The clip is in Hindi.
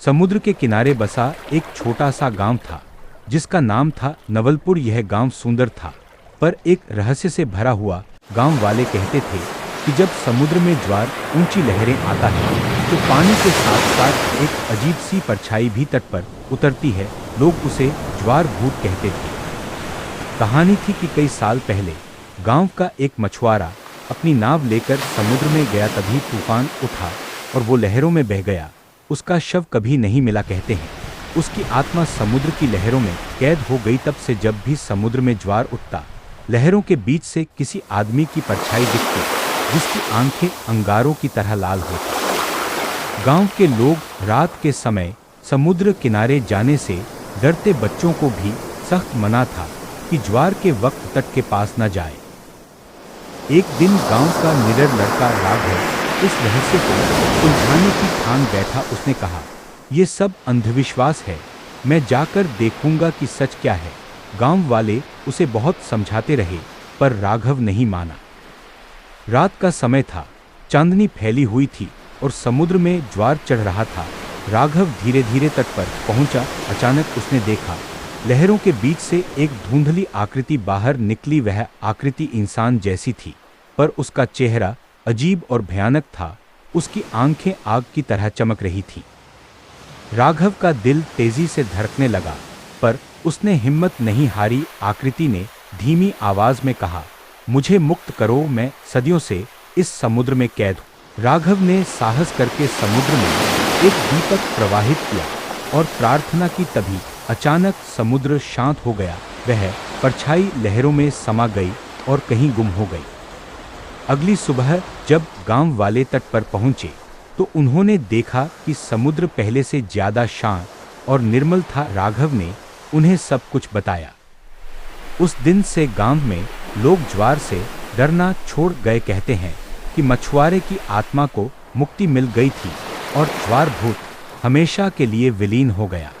समुद्र के किनारे बसा एक छोटा सा गांव था जिसका नाम था नवलपुर। यह गांव सुंदर था, पर एक रहस्य से भरा हुआ। गांव वाले कहते थे कि जब समुद्र में ज्वार ऊंची लहरें आता है तो पानी के साथ साथ एक अजीब सी परछाई भी तट पर उतरती है। लोग उसे ज्वार भूत कहते थे। कहानी थी कि कई साल पहले गांव का एक मछुआरा अपनी नाव लेकर समुद्र में गया। तभी तूफान उठा और वो लहरों में बह गया। उसका शव कभी नहीं मिला। कहते हैं उसकी आत्मा समुद्र की लहरों में कैद हो गई। तब से जब भी समुद्र में ज्वार उठता, लहरों के बीच से किसी आदमी की परछाई दिखती जिसकी आंखें अंगारों की तरह लाल होती। गांव के लोग रात के समय समुद्र किनारे जाने से डरते। बच्चों को भी सख्त मना था कि ज्वार के वक्त तट के पास न जाए। एक दिन गांव का निडर लड़का राघव इस रहस्य को सुलझाने की ठान बैठा। उसने कहा, ये सब अंधविश्वास है, मैं जाकर देखूंगा कि सच क्या है। गांव वाले उसे बहुत समझाते रहे, पर राघव नहीं माना। रात का समय था, चांदनी फैली हुई थी और समुद्र में ज्वार चढ़ रहा था। राघव धीरे धीरे तट पर पहुंचा। अचानक उसने देखा, लहरों के बीच से एक धुंधली आकृति बाहर निकली। वह आकृति इंसान जैसी थी, पर उसका चेहरा अजीब और भयानक था। उसकी आंखें आग की तरह चमक रही थी। राघव का दिल तेजी से धड़कने लगा, पर उसने हिम्मत नहीं हारी। आकृति ने धीमी आवाज में कहा, मुझे मुक्त करो, मैं सदियों से इस समुद्र में कैद हूं। राघव ने साहस करके समुद्र में एक दीपक प्रवाहित किया और प्रार्थना की। तभी अचानक समुद्र शांत हो गया। वह परछाई लहरों में समा गई और कहीं गुम हो गई। अगली सुबह जब गांव वाले तट पर पहुंचे तो उन्होंने देखा कि समुद्र पहले से ज्यादा शांत और निर्मल था। राघव ने उन्हें सब कुछ बताया। उस दिन से गांव में लोग ज्वार से डरना छोड़ गए। कहते हैं कि मछुआरे की आत्मा को मुक्ति मिल गई थी और ज्वार भूत हमेशा के लिए विलीन हो गया।